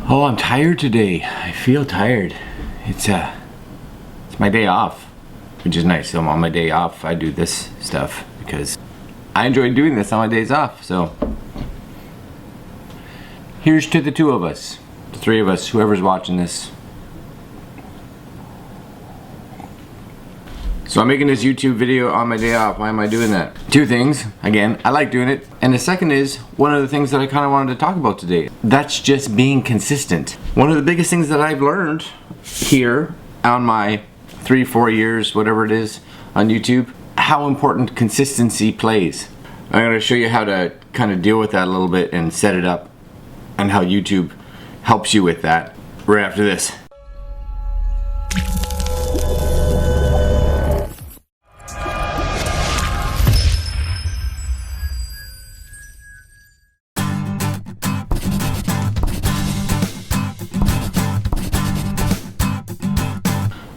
Oh, I'm tired today. I feel tired. It's my day off, which is nice. So on my day off, I do this stuff because I enjoy doing this on my days off. So here's to the two of us, the three of us, whoever's watching this. So I'm making this YouTube video on my day off. Why am I doing that? Two things. Again, I like doing it. And the second is one of the things that I kind of wanted to talk about today. That's just being consistent. One of the biggest things that I've learned here on my 3-4 years, whatever it is, on YouTube, how important consistency plays. I'm going to show you how to kind of deal with that a little bit and set it up and how YouTube helps you with that right after this.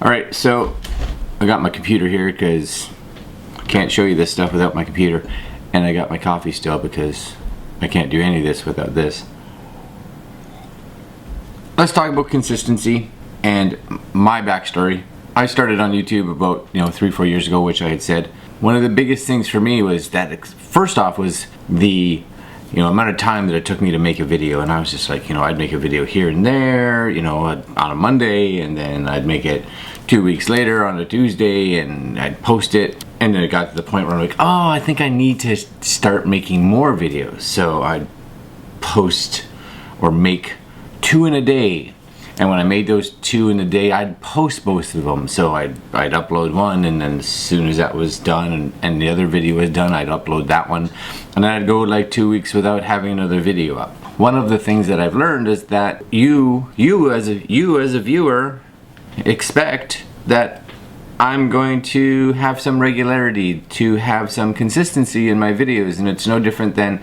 Alright, so I got my computer here because I can't show you this stuff without my computer, and I got my coffee still because I can't do any of this without this. Let's talk about consistency and my backstory. I started on YouTube about 3-4 years ago, which I had said. One of the biggest things for me was that first off was the amount of time that it took me to make a video, and I was just like, I'd make a video here and there, on a Monday, and then I'd make it 2 weeks later on a Tuesday, and I'd post it, and then it got to the point where I'm like, oh, I think I need to start making more videos. So I'd post or make 2 in a day, and when I made those 2 in a day, I'd post both of them. So I'd upload one, and then as soon as that was done and the other video was done, I'd upload that one, and then I'd go like 2 weeks without having another video up. One of the things that I've learned is that you as a viewer expect that I'm going to have some regularity, to have some consistency in my videos, and it's no different than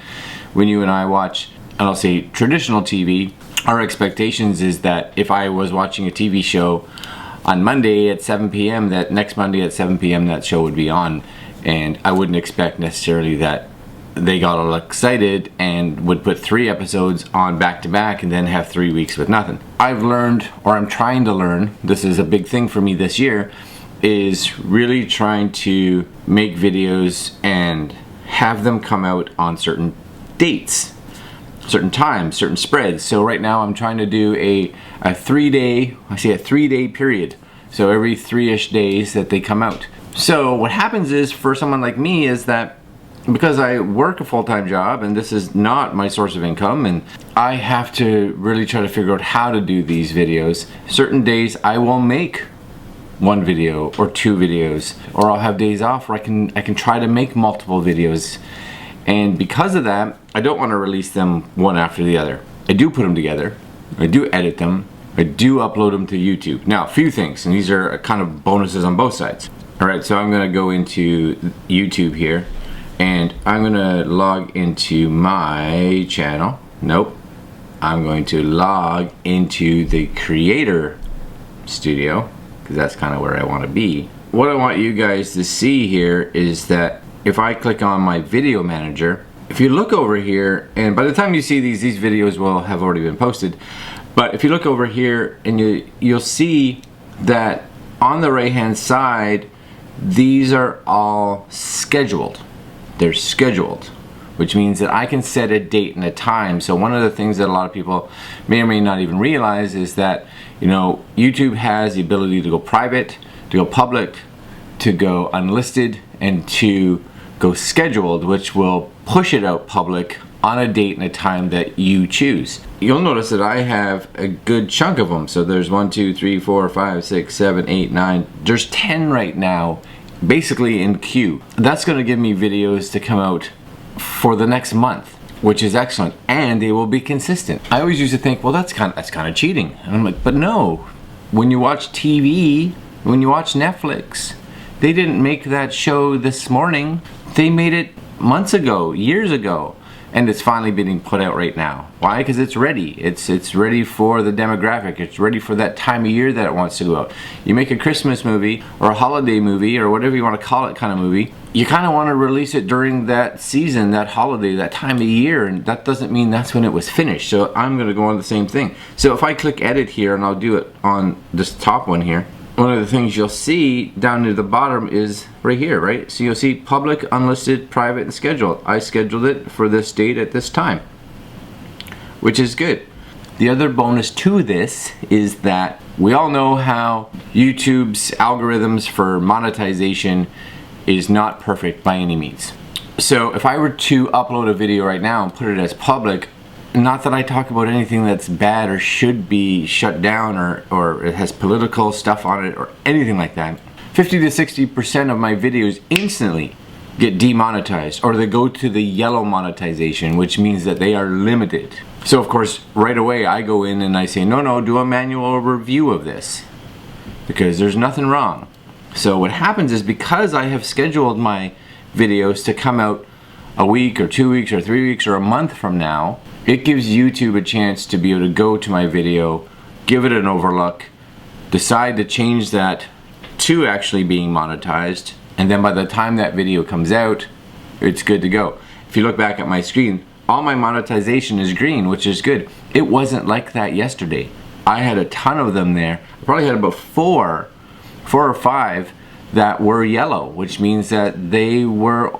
when you and I watch, and I'll say traditional TV. Our expectations is that if I was watching a TV show on Monday at 7 p.m., that next Monday at 7 p.m. that show would be on, and I wouldn't expect necessarily that they got all excited and would put 3 episodes on back to back and then have 3 weeks with nothing. I've learned, or I'm trying to learn, this is a big thing for me this year, is really trying to make videos and have them come out on certain dates, certain times, certain spreads. So right now I'm trying to do a 3-day period. So every 3-ish days that they come out. So what happens is, for someone like me, is that because I work a full-time job and this is not my source of income, and I have to really try to figure out how to do these videos. Certain days I will make 1 video or 2 videos, or I'll have days off where I can try to make multiple videos. And because of that, I don't want to release them one after the other. I do put them together, I do edit them, I do upload them to YouTube. Now, a few things, and these are kind of bonuses on both sides. Alright, so I'm going to go into YouTube here, and I'm going to log into my channel. Nope. I'm going to log into the Creator Studio, because that's kind of where I want to be. What I want you guys to see here is that if I click on my video manager, if you look over here, and by the time you see these videos will have already been posted, but if you look over here and you'll see that on the right hand side, these are all scheduled. They're scheduled, which means that I can set a date and a time. So one of the things that a lot of people may or may not even realize is that YouTube has the ability to go private, to go public, to go unlisted, and to go scheduled, which will push it out public on a date and a time that you choose. You'll notice that I have a good chunk of them. So there's 1, 2, 3, 4, 5, 6, 7, 8, 9. There's 10 right now, basically in queue. That's going to give me videos to come out for the next month, which is excellent, and they will be consistent. I always used to think, well, that's kind of cheating, and I'm like, but no. When you watch TV, when you watch Netflix, they didn't make that show this morning. They made it months ago, years ago. and it's finally being put out right now. Why? Because it's ready. It's ready for the demographic. It's ready for that time of year that it wants to go out. You make a Christmas movie or a holiday movie or whatever you want to call it kind of movie, you kind of want to release it during that season, that holiday, that time of year, and that doesn't mean that's when it was finished. So I'm going to go on the same thing. So if I click edit here, and I'll do it on this top one here, one of the things you'll see down near the bottom is right here, right? So you'll see public, unlisted, private, and scheduled. I scheduled it for this date at this time, which is good. The other bonus to this is that we all know how YouTube's algorithms for monetization is not perfect by any means. So if I were to upload a video right now and put it as public, not that I talk about anything that's bad or should be shut down or it has political stuff on it or anything like that, 50 to 60% of my videos instantly get demonetized, or they go to the yellow monetization, which means that they are limited. So of course right away I go in and I say, no, do a manual review of this, because there's nothing wrong. So what happens is, because I have scheduled my videos to come out a week or 2 weeks or 3 weeks or a month from now, it gives YouTube a chance to be able to go to my video, give it an overlook, decide to change that to actually being monetized, and then by the time that video comes out, it's good to go. If you look back at my screen, all my monetization is green, which is good. It wasn't like that yesterday. I had a ton of them there. I probably had about four or five that were yellow, which means that they were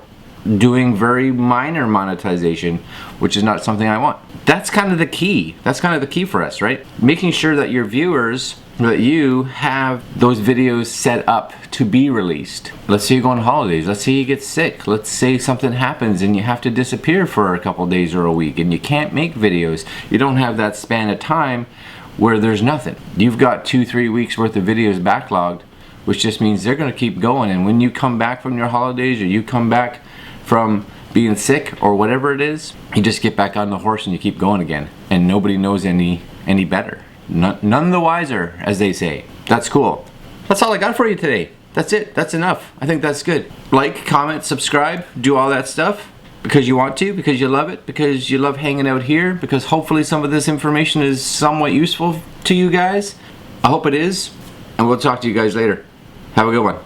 doing very minor monetization, which is not something I want. That's kind of the key. That's kind of the key for us, right? Making sure that your viewers, that you have those videos set up to be released. Let's say you go on holidays. Let's say you get sick. Let's say something happens and you have to disappear for a couple days or a week and you can't make videos. You don't have that span of time where there's nothing. You've got 2-3 weeks worth of videos backlogged, which just means they're gonna keep going. And when you come back from your holidays, or you come back from being sick or whatever it is, you just get back on the horse and you keep going again, and nobody knows any better. None the wiser, as they say. That's cool. That's all I got for you today. That's it. That's enough. I think that's good. Like, comment, subscribe, do all that stuff because you want to, because you love it, because you love hanging out here, because hopefully some of this information is somewhat useful to you guys. I hope it is, and we'll talk to you guys later. Have a good one.